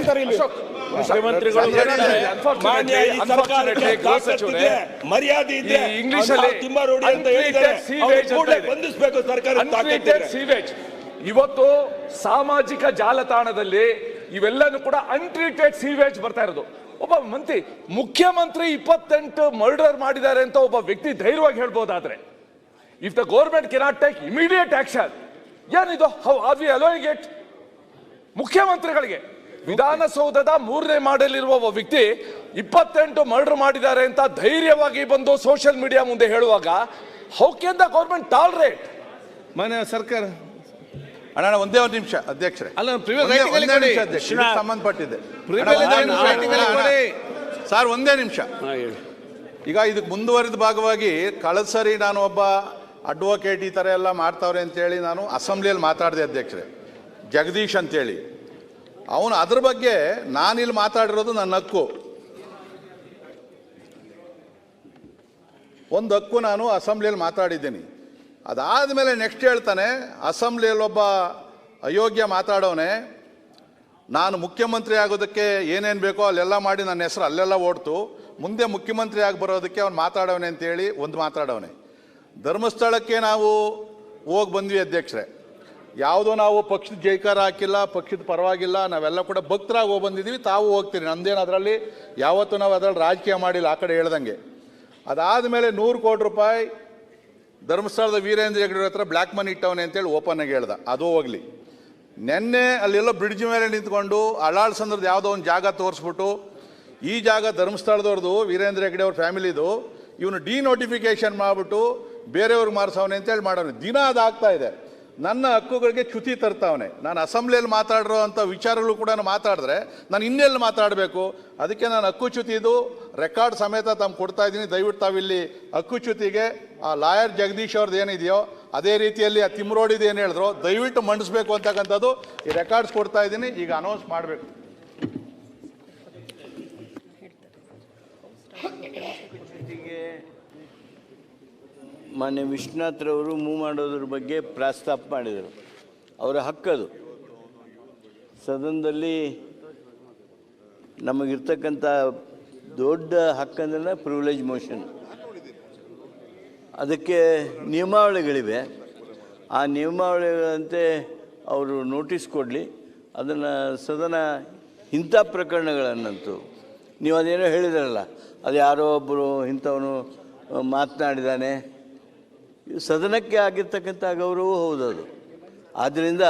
ಅಂತಾರೆ ಇಲ್ಲಿ ಮರ್ಯಾದೆ ಇದ್ರೆ ಇಂಗ್ಲಿಷ್ ಅಲ್ಲಿ ತಿಮ್ಮಾರೋಡಿ ಅಂತ ಹೇಳಿದ್ದಾರೆ, ಬಂಧಿಸಬೇಕು ಸರ್ಕಾರ. ಇವತ್ತು ಸಾಮಾಜಿಕ ಜಾಲತಾಣದಲ್ಲಿ ಇವೆಲ್ಲನೂ ಕೂಡ ಅನ್ಟ್ರೀಟೆಡ್ ಸೀವೇಜ್ ಬರ್ತಾ ಇರೋದು. ಒಬ್ಬ ಮಂತ್ರಿ, ಮುಖ್ಯಮಂತ್ರಿ 28 ಮರ್ಡರ್ ಮಾಡಿದ್ದಾರೆ ಅಂತ ಒಬ್ಬ ವ್ಯಕ್ತಿ ಧೈರ್ಯವಾಗಿ ಹೇಳ್ಬೋದಾದ್ರೆ, if the government cannot take immediate action, ಏನಿದು? How are we allowing it? ಮುಖ್ಯಮಂತ್ರಿಗಳಿಗೆ ವಿಧಾನಸೌಧದ 3ನೇ ಮಾಡಲಿರುವ ಒಬ್ಬ ವ್ಯಕ್ತಿ 28 ಮರ್ಡರ್ ಮಾಡಿದ್ದಾರೆ ಅಂತ ಧೈರ್ಯವಾಗಿ ಬಂದು ಸೋಷಿಯಲ್ ಮೀಡಿಯಾ ಮುಂದೆ ಹೇಳುವಾಗ, how can the government tolerate? ಮಾನ್ಯ ಸರ್ಕಾರ ಅಣ್ಣ ಒಂದೇ ಒಂದು ನಿಮಿಷ ಅಧ್ಯಕ್ಷರೇ, ಸಂಬಂಧಪಟ್ಟಿದೆ ಸರ್, ಒಂದೇ ನಿಮಿಷ. ಈಗ ಇದಕ್ಕೆ ಮುಂದುವರಿದ ಭಾಗವಾಗಿ ಕಳೆದ ಸರಿ ನಾನು ಒಬ್ಬ ಅಡ್ವೊಕೇಟ್ ಈ ಥರ ಎಲ್ಲ ಮಾಡ್ತಾವ್ರೆ ಅಂತೇಳಿ ನಾನು ಅಸೆಂಬ್ಲಿಯಲ್ಲಿ ಮಾತಾಡಿದೆ ಅಧ್ಯಕ್ಷರೇ, ಜಗದೀಶ್ ಅಂತೇಳಿ. ಅವನು ಅದ್ರ ಬಗ್ಗೆ ನಾನಿಲ್ಲಿ ಮಾತಾಡಿರೋದು ನನ್ನ ಹಕ್ಕು, ಒಂದು ಹಕ್ಕು, ನಾನು ಅಸೆಂಬ್ಲಿಯಲ್ಲಿ ಮಾತಾಡಿದ್ದೀನಿ. ಅದಾದಮೇಲೆ ನೆಕ್ಸ್ಟ್ ಹೇಳ್ತಾನೆ, ಅಸೆಂಬ್ಲಿಯಲ್ಲಿ ಒಬ್ಬ ಅಯೋಗ್ಯ ಮಾತಾಡೋನೆ, ನಾನು ಮುಖ್ಯಮಂತ್ರಿ ಆಗೋದಕ್ಕೆ ಏನೇನು ಬೇಕೋ ಅಲ್ಲೆಲ್ಲ ಮಾಡಿ ನನ್ನ ಹೆಸರು ಅಲ್ಲೆಲ್ಲ ಓಡ್ತು, ಮುಂದೆ ಮುಖ್ಯಮಂತ್ರಿ ಆಗಿ ಬರೋದಕ್ಕೆ ಅವ್ನು ಮಾತಾಡೋನೆ ಅಂತೇಳಿ ಒಂದು ಮಾತಾಡೋನೆ. ಧರ್ಮಸ್ಥಳಕ್ಕೆ ನಾವು ಹೋಗಿ ಬಂದ್ವಿ ಅಧ್ಯಕ್ಷರೇ, ಯಾವುದೋ ನಾವು ಪಕ್ಷದ ಜೈಕಾರ ಹಾಕಿಲ್ಲ, ಪಕ್ಷದ ಪರವಾಗಿಲ್ಲ, ನಾವೆಲ್ಲ ಕೂಡ ಭಕ್ತರಾಗಿ ಹೋಗಿ ಬಂದಿದ್ದೀವಿ, ತಾವು ಹೋಗ್ತೀರಿ, ನಮ್ದೇನು ಅದರಲ್ಲಿ ಯಾವತ್ತೂ ನಾವು ಅದರಲ್ಲಿ ರಾಜಕೀಯ ಮಾಡಿಲ್ಲ ಆ ಕಡೆ ಹೇಳ್ದಂಗೆ. ಅದಾದಮೇಲೆ 100 ಕೋಟಿ ರೂಪಾಯಿ ಧರ್ಮಸ್ಥಳದ ವೀರೇಂದ್ರ ಹೆಗ್ಗಡೆ ಹತ್ರ ಬ್ಲ್ಯಾಕ್ ಮನಿ ಇಟ್ಟವನೆ ಅಂತೇಳಿ ಓಪನ್ನಾಗಿ ಹೇಳ್ದ, ಅದು ಹೋಗಲಿ. ನೆನ್ನೆ ಅಲ್ಲೆಲ್ಲೋ ಬ್ರಿಡ್ಜ್ ಮೇಲೆ ನಿಂತ್ಕೊಂಡು ಅಳಾಳ್ಸಂದ್ರದ್ದು ಯಾವುದೋ ಒಂದು ಜಾಗ ತೋರಿಸ್ಬಿಟ್ಟು, ಈ ಜಾಗ ಧರ್ಮಸ್ಥಳದವ್ರದ್ದು, ವೀರೇಂದ್ರ ಹೆಗ್ಗಡೆ ಅವ್ರ ಫ್ಯಾಮಿಲಿದು, ಇವನು ಡಿನೋಟಿಫಿಕೇಶನ್ ಮಾಡಿಬಿಟ್ಟು ಬೇರೆಯವ್ರಿಗೆ ಮಾರಿಸವನೆ ಅಂತೇಳಿ ಮಾಡೋನು. ದಿನ ಅದಾಗ್ತಾ ಇದೆ. ನನ್ನ ಹಕ್ಕುಗಳಿಗೆ ಚ್ಯುತಿ ತರ್ತಾವನೆ. ನಾನು ಅಸೆಂಬ್ಲಿಯಲ್ಲಿ ಮಾತಾಡಿರೋ ಅಂಥ ವಿಚಾರಗಳು ಕೂಡ ಮಾತಾಡಿದ್ರೆ ನಾನು ಇನ್ನೆಲ್ಲಿ ಮಾತಾಡಬೇಕು? ಅದಕ್ಕೆ ನಾನು ಹಕ್ಕುಚ್ಯುತಿದು ರೆಕಾರ್ಡ್ ಸಮೇತ ತಮ್ಮ ಕೊಡ್ತಾ ಇದ್ದೀನಿ. ದಯವಿಟ್ಟು ತಾವಿಲ್ಲಿ ಹಕ್ಕುಚ್ಯುತಿಗೆ ಆ ಲಾಯರ್ ಜಗದೀಶ್ ಅವ್ರದ್ದು ಏನಿದೆಯೋ ಅದೇ ರೀತಿಯಲ್ಲಿ ಆ ತಿಮ್ರೋಡಿದು ಏನು ಹೇಳಿದ್ರು ದಯವಿಟ್ಟು ಮಂಡಿಸ್ಬೇಕು ಅಂತಕ್ಕಂಥದ್ದು ಈ ರೆಕಾರ್ಡ್ಸ್ ಕೊಡ್ತಾ ಇದ್ದೀನಿ. ಈಗ ಅನೌನ್ಸ್ ಮಾಡಬೇಕು. ಮಾನ್ಯ ವಿಶ್ವನಾಥ್ರವರು ಮೂವ್ ಮಾಡೋದ್ರ ಬಗ್ಗೆ ಪ್ರಸ್ತಾಪ ಮಾಡಿದರು. ಅವರ ಹಕ್ಕದು. ಸದನದಲ್ಲಿ ನಮಗಿರ್ತಕ್ಕಂಥ ದೊಡ್ಡ ಹಕ್ಕಂದ್ರೆ ಪ್ರಿವಿಲೇಜ್ ಮೋಷನ್. ಅದಕ್ಕೆ ನಿಯಮಾವಳಿಗಳಿವೆ. ಆ ನಿಯಮಾವಳಿಗಳಂತೆ ಅವರು ನೋಟಿಸ್ ಕೊಡಲಿ. ಅದನ್ನು ಸದನ ಇಂಥ ಪ್ರಕರಣಗಳನ್ನಂತೂ ನೀವು ಅದೇನೋ ಹೇಳಿದಾರಲ್ಲ, ಅದು ಯಾರೋ ಒಬ್ಬರು ಇಂಥವನು ಮಾತನಾಡಿದ್ದಾನೆ, ಸದನಕ್ಕೆ ಆಗಿರ್ತಕ್ಕಂಥ ಗೌರವ ಹೌದದು. ಆದ್ದರಿಂದ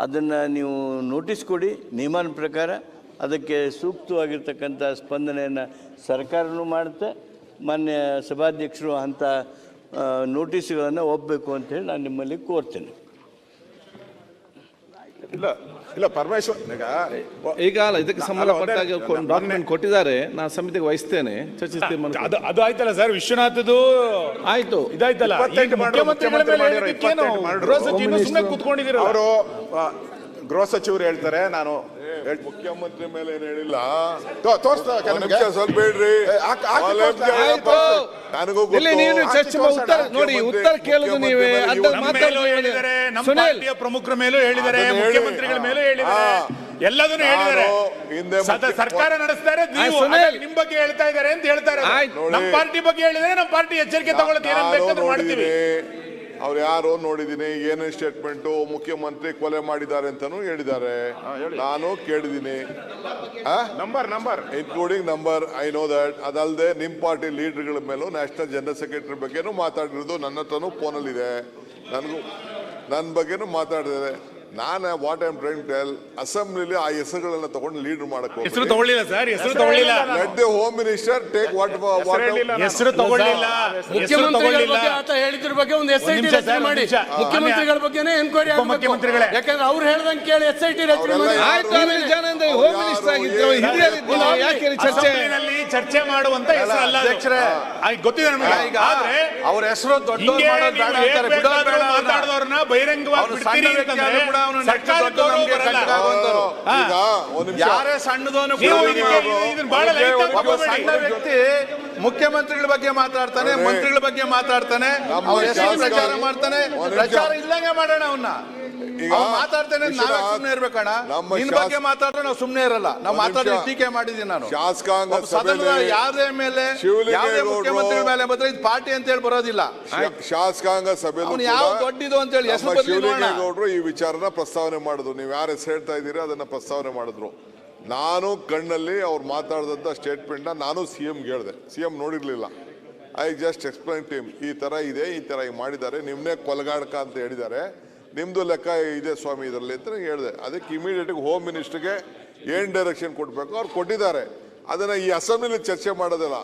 ಅದನ್ನು ನೀವು ನೋಟಿಸ್ ಕೊಡಿ, ನಿಯಮನ ಪ್ರಕಾರ ಅದಕ್ಕೆ ಸೂಕ್ತವಾಗಿರ್ತಕ್ಕಂಥ ಸ್ಪಂದನೆಯನ್ನು ಸರ್ಕಾರನೂ ಮಾಡುತ್ತೆ. ಮಾನ್ಯ ಸಭಾಧ್ಯಕ್ಷರು ಅಂಥ ನೋಟಿಸ್ಗಳನ್ನು ಒಪ್ಪಬೇಕು ಅಂತೇಳಿ ನಾನು ನಿಮ್ಮಲ್ಲಿ ಕೋರ್ತೇನೆ. ಇಲ್ಲ ಪರಮೇಶ್ವರ್ ಈಗ ಅಲ್ಲ, ಇದಕ್ಕೆ ಸಂಬಂಧಪಟ್ಟಾಗ ಡಾಕ್ಯುಮೆಂಟ್ ಕೊಟ್ಟಿದ್ದಾರೆ, ನಾನು ಸಮಿತಿಗೆ ವಹಿಸ್ತೇನೆ, ಚರ್ಚಿಸ್ತೀನಿ. ಅದು ಆಯ್ತಲ್ಲ ಸರ್, ವಿಶ್ವನಾಥದ್ದು ಆಯ್ತು, ಇದಾಯ್ತಲ್ಲ. ಕೂತ್ಕೊಂಡಿದ್ದೀರ ಅವರು ಗೃಹ ಸಚಿವರು ಹೇಳ್ತಾರೆ, ನಾನು ಮುಖ್ಯಮಂತ್ರಿ ಮೇಲೆ ಏನು ಹೇಳಿಲ್ಲ, ಸ್ವಲ್ಪ ಹೇಳ್ರಿ. ನೋಡಿ ಉತ್ತರ ಕೇಳುದು ನೀವೇ. ಪ್ರಮುಖರ ಮೇಲೂ ಹೇಳಿದ್ದಾರೆ, ಮುಖ್ಯಮಂತ್ರಿಗಳ ಮೇಲೂ ಹೇಳಿದ್ದಾರೆ, ಎಲ್ಲದನ್ನು ಹೇಳಿದ್ದಾರೆ. ಸರ್ಕಾರ ನಡೆಸ್ತಾರೆ, ನಿಮ್ ಬಗ್ಗೆ ಹೇಳ್ತಾ ಇದ್ದಾರೆ ಅಂತ ಹೇಳ್ತಾರೆ. ನಮ್ಮ ಪಾರ್ಟಿ ಬಗ್ಗೆ ಹೇಳಿದ್ರೆ ನಮ್ಮ ಪಾರ್ಟಿ ಎಚ್ಚರಿಕೆ ತಗೊಳ್ಳೋದು ಏನೇನು ಬೇಕಾದ್ರೂ ಮಾಡ್ತೀವಿ. ಅವ್ರು ಯಾರು ನೋಡಿದೀನಿ, ಏನೇನು ಸ್ಟೇಟ್ಮೆಂಟ್ ಮುಖ್ಯಮಂತ್ರಿ ಕೊಲೆ ಮಾಡಿದ್ದಾರೆ ಅಂತಾನು ಹೇಳಿದ್ದಾರೆ, ನಾನು ಕೇಳಿದೀನಿ. Number including number, I know that. ಅದಲ್ಲದೆ ನಿಮ್ ಪಾರ್ಟಿ ಲೀಡರ್ಗಳ ಮೇಲೂ ನ್ಯಾಷನಲ್ ಜನರಲ್ ಸೆಕ್ರೆಟರಿ ಬಗ್ಗೆನೂ ಮಾತಾಡಿರೋದು ನನ್ನ ಹತ್ರನೂ ಫೋನಲ್ಲಿದೆ. ನನ್ನ ಬಗ್ಗೆನೂ ಮಾತಾಡಿದ್ದಾರೆ. ನಾನು what I am trying to tell, ಅಸೆಂಬ್ಲಿಲಿ ಆ ಹೆಸರುಗಳನ್ನ ತಗೊಂಡು ಲೀಡರ್ ಮಾಡಕ್ಕೆ ಹೆಸರು ತಗೊಳ್ಳಿಲ್ಲ ಸರ್, ಹೆಸರು ತಗೊಳ್ಳಿಲ್ಲ. Let the home minister take what ಹೆಸರು ತಗೊಳ್ಳಿಲ್ಲ. ಮುಖ್ಯಮಂತ್ರಿಗಳ ಬಗ್ಗೆ ಹೇಳಿದ್ರ ಬಗ್ಗೆ ಒಂದು SIT ರಚನೆ ಮಾಡಿ, ಮುಖ್ಯಮಂತ್ರಿಗಳ ಬಗ್ಗೆನೇ ಎನ್ಕ್ವೈರಿ ಆಗಬೇಕು. ಯಾಕಂದ್ರೆ ಅವ್ರು ಹೇಳ್ದಂಗೆ ಕೇಳಿ SIT ರಚನೆ ಮಾಡಿ. ಹೋಮ್ ಮಿನಿಸ್ಟರ್ ಆಗಿದ್ರು, ಯಾಕೆ ಚರ್ಚೆ ಮಾಡುವಂತ ಹೆಸರು ಅಲ್ಲ ಅಧ್ಯಕ್ಷರೇ, ಗೊತ್ತಿದೆ ನಮಗೆ. ಆದ್ರೆ ಅವ್ರ ಹೆಸರು ಮಾತಾಡೋರ್ನ ಬಹಿರಂಗವಾಗಿ ಬಿಡ್ತೀರಿ ಅಂತಂದ್ರೆ ಸರ್ಕಾರ ಯಾರೇ ಸಣ್ಣದವನು ಸಣ್ಣ ವ್ಯಕ್ತಿ ಮುಖ್ಯಮಂತ್ರಿಗಳ ಬಗ್ಗೆ ಮಾತಾಡ್ತಾನೆ, ಮಂತ್ರಿಗಳ ಬಗ್ಗೆ ಮಾತಾಡ್ತಾನೆ, ಅವ್ರ ಹೆಸರು ಪ್ರಚಾರ ಮಾಡ್ತಾನೆ. ಪ್ರಚಾರ ಇಲ್ಲಂಗೆ ಮಾಡೋಣ ಅವನ್ನ. ಈಗ ಅವ್ನು ಮಾತಾಡ್ತೇನೆ ನಾವೇ ಸುಮ್ನೆ ಇರ್ಬೇಕಣ್ಣ. ನಮ್ಮ ನಿನ್ ಬಗ್ಗೆ ಮಾತಾಡ್ರೆ ನಾವು ಸುಮ್ನೆ ಇರಲ್ಲ. ನಾವು ಮಾತಾಡಿ ಟೀಕೆ ಮಾಡಿದೀನಿ ನಾನು. ಶಾಸಕಾಂಗ ಸದನದ ಯಾರೇ ಮೇಲೆ ಯಾವುದೇ ಮುಖ್ಯಮಂತ್ರಿ ಮೇಲೆ ಬಂದ್ರೆ ಇದು ಪಾರ್ಟಿ ಅಂತ ಹೇಳಿ ಬರೋದಿಲ್ಲ. ಶಾಸಕಾಂಗ ಸಭೆ ಅವ್ನು ಯಾವ ದೊಡ್ಡದು ಅಂತ ಹೇಳಿ ಹೆಸರು ಬದಲಿ ನೋಡೋಣ. ಶಿವಲಿಂಗೇಗೌಡರು ಈ ವಿಚಾರನ ಪ್ರಸ್ತಾವನೆ ಮಾಡಿದ್ರು. ನೀವು ಯಾರು ಹೆಸರು ಹೇಳ್ತಾ ಇದ್ದೀರಿ ಅದನ್ನ ಪ್ರಸ್ತಾವನೆ ಮಾಡಿದ್ರು. ನಾನು ಕಣ್ಣಲ್ಲಿ ಅವ್ರು ಮಾತಾಡಿದಂಥ ಸ್ಟೇಟ್ಮೆಂಟ್ನ ನಾನು CMಗೆ ಹೇಳಿದೆ. CM ನೋಡಿರ್ಲಿಲ್ಲ. I just explain to him, ಈ ತರ ಇದೆ, ಈ ತರ ಮಾಡಿದ್ದಾರೆ, ನಿಮ್ನೆ ಕೊಲಗಾಡಕ ಅಂತ ಹೇಳಿದ್ದಾರೆ, ನಿಮ್ದು ಲೆಕ್ಕ ಇದೆ ಸ್ವಾಮಿ ಇದರಲ್ಲಿ ಅಂತ ಹೇಳಿದೆ. ಅದಕ್ಕೆ ಇಮಿಡಿಯೇಟ್ ಹೋಮ್ ಮಿನಿಸ್ಟರ್ಗೆ ಏನ್ ಡೈರೆಕ್ಷನ್ ಕೊಡ್ಬೇಕು ಅವ್ರು ಕೊಟ್ಟಿದ್ದಾರೆ. ಅದನ್ನ ಈ ಅಸೆಂಬ್ಲಿಲಿ ಚರ್ಚೆ ಮಾಡೋದಿಲ್ಲ.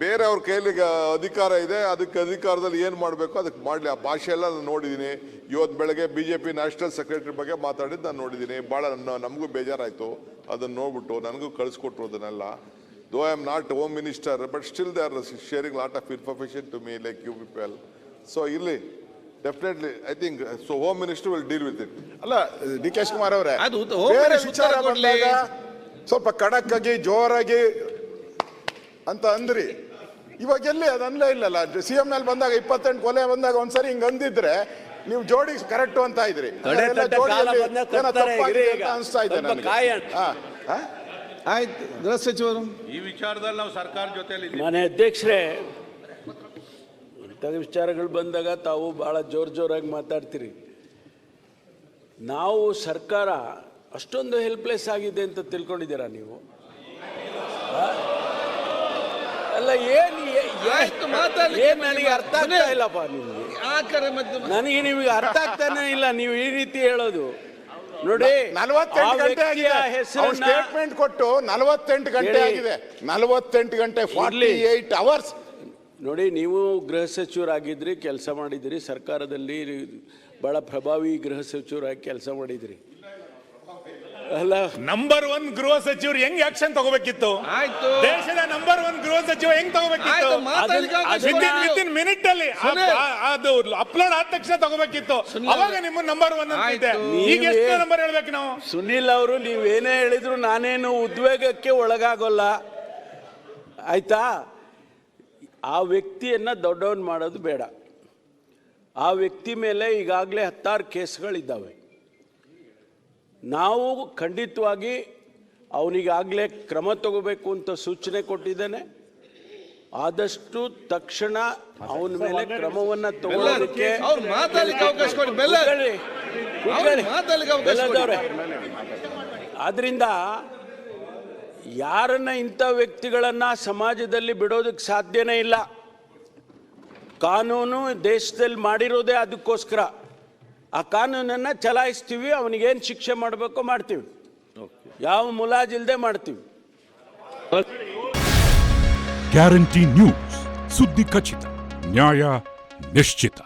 ಬೇರೆ ಅವ್ರ ಕೈಲಿ ಅಧಿಕಾರ ಇದೆ, ಅದಕ್ಕೆ ಅಧಿಕಾರದಲ್ಲಿ ಏನು ಮಾಡಬೇಕು ಅದಕ್ಕೆ ಮಾಡಲಿ. ಆ ಭಾಷೆ ಎಲ್ಲ ನಾನು ನೋಡಿದ್ದೀನಿ. ಇವತ್ತು ಬೆಳಗ್ಗೆ BJP ನ್ಯಾಷನಲ್ ಸೆಕ್ರೆಟರಿ ಬಗ್ಗೆ ಮಾತಾಡಿದ್ದು ನಾನು ನೋಡಿದ್ದೀನಿ. ಭಾಳ ನಮಗೂ ಬೇಜಾರಾಯಿತು ಅದನ್ನು ನೋಡ್ಬಿಟ್ಟು. ನನಗೂ ಕಳಿಸ್ಕೊಟ್ರು ಅದನ್ನೆಲ್ಲ. Though I am not home minister, but still they are sharing lot of information to me like you people. So ಇಲ್ಲಿ definitely I think so home minister will deal with it. ಅಲ್ಲ DK ಶಿವಕುಮಾರ್ ಅವರೇ, ಅದು ಬೇರೆ ವಿಚಾರ ಬಂದಾಗ ಸ್ವಲ್ಪ ಖಡಕ್ ಆಗಿ ಜೋರಾಗಿ ಅಂತ ಅಂದ್ರಿ. ಇವಾಗ ಎಲ್ಲಿ ಅದು ಅನ್ಲೇ ಇಲ್ಲಲ್ಲ. CM ಮೇಲೆ ಬಂದಾಗ 28 ಕೊಲೆ ಬಂದಾಗ ಒಂದ್ಸರಿ ಹಿಂಗ್ ಅಂದಿದ್ರೆ ನೀವು ಜೋಡಿ ಕರೆಕ್ಟ್ ಅಂತ ಇದ್ರಿ. ಅನಿಸ್ತಾ ಇದೆ ನನಗೆ. ಆಯ್ತು, ಗೃಹ ಸಚಿವರು ಈ ವಿಚಾರದಲ್ಲಿ ನಾವು ಸರ್ಕಾರ ಜೊತೆಯಲ್ಲಿ ಮಾನ್ಯ ಅಧ್ಯಕ್ಷರೇ, ಇಂಥ ವಿಚಾರಗಳು ಬಂದಾಗ ತಾವು ಭಾಳ ಜೋರಾಗಿ ಮಾತಾಡ್ತೀರಿ. ನಾವು ಸರ್ಕಾರ ಅಷ್ಟೊಂದು ಹೆಲ್ಪ್ಲೆಸ್ ಆಗಿದೆ ಅಂತ ತಿಳ್ಕೊಂಡಿದ್ದೀರಾ ನೀವು? ಅಲ್ಲ ಏನು ನನಗೆ ಅರ್ಥ ಆಗ್ತಾ ಇಲ್ಲಪ್ಪ. ನಿಮಗೆ ನನಗೆ ನಿಮಗೆ ಅರ್ಥ ಆಗ್ತಾನೆ ಇಲ್ಲ. ನೀವು ಈ ರೀತಿ ಹೇಳೋದು ನೋಡಿ. 48 ಗಂಟೆ ಆಗಿದೆ. ಸ್ಟೇಟ್ಮೆಂಟ್ ಕೊಟ್ಟು 48 ಗಂಟೆ ಆಗಿದೆ. 48 ಗಂಟೆ 48 ಅವರ್ಸ್. ನೋಡಿ, ನೀವು ಗೃಹ ಸಚಿವರಾಗಿದ್ರಿ, ಕೆಲಸ ಮಾಡಿದಿರಿ, ಸರ್ಕಾರದಲ್ಲಿ ಬಹಳ ಪ್ರಭಾವಿ ಗೃಹ ಸಚಿವರಾಗಿ ಕೆಲಸ ಮಾಡಿದಿರಿ. ಅಲ್ಲ, ನಂಬರ್ 1 ಗೃಹ ಸಚಿವರು ಹೆಂಗ್ ಆಕ್ಷನ್ ತಗೋಬೇಕಿತ್ತು? ಆಯ್ತು, ದೇಶದ ನಂಬರ್ 1 ಗೃಹ ಸಚಿವ ಹೆಂಗ್ ತಗೋಬೇಕಿತ್ತು? ವಿತಿನ್ ಮಿನಿಟ್ ಅಲ್ಲಿ ಅದು ಅಪ್ಲೋಡ್ ಆದ ತಕ್ಷಣ ತಗೋಬೇಕಿತ್ತು. ಅವಾಗ ನಿಮ್ಮ ನಂಬರ್ 1 ಅಂತಿದೆ. ಈಗ ಎಷ್ಟು ನಂಬರ್ ಹೇಳ್ಬೇಕು ನಾವು? ಸುನಿಲ್ ಅವರು, ನೀವೇನೇ ಹೇಳಿದ್ರು ನಾನೇನು ಉದ್ವೇಗಕ್ಕೆ ಒಳಗಾಗೋಲ್ಲ, ಆಯ್ತಾ? ಆ ವ್ಯಕ್ತಿಯನ್ನ ದೊಡ್ಡವನ್ ಮಾಡೋದು ಬೇಡ. ಆ ವ್ಯಕ್ತಿ ಮೇಲೆ ಈಗಾಗಲೇ 16 ಕೇಸ್ಗಳಿದ್ದಾವೆ. ನಾವು ಖಂಡಿತವಾಗಿ ಅವನಿಗಾಗಲೇ ಕ್ರಮ ತಗೋಬೇಕು ಅಂತ ಸೂಚನೆ ಕೊಟ್ಟಿದ್ದೇನೆ. ಆದಷ್ಟು ತಕ್ಷಣ ಅವನ ಮೇಲೆ ಕ್ರಮವನ್ನು ತಗೊಳ್ಳೋದಕ್ಕೆ ಆದ್ರಿಂದ ಯಾರನ್ನ ಇಂಥ ವ್ಯಕ್ತಿಗಳನ್ನ ಸಮಾಜದಲ್ಲಿ ಬಿಡೋದಕ್ಕೆ ಸಾಧ್ಯನೇ ಇಲ್ಲ. ಕಾನೂನು ದೇಶದಲ್ಲಿ ಮಾಡಿರೋದೇ ಅದಕ್ಕೋಸ್ಕರ. ಆ ಕಾನೂನನ್ನು ಚಲಾಯಿಸ್ತೀವಿ. ಅವನಿಗೇನು ಶಿಕ್ಷೆ ಮಾಡಬೇಕೋ ಮಾಡ್ತೀವಿ, ಯಾವ ಮುಲಾಜಿಲ್ದೆ ಮಾಡ್ತೀವಿ. ಗ್ಯಾರಂಟಿ ನ್ಯೂಸ್, ಸುದ್ದಿ ಖಚಿತ, ನ್ಯಾಯ ನಿಶ್ಚಿತ.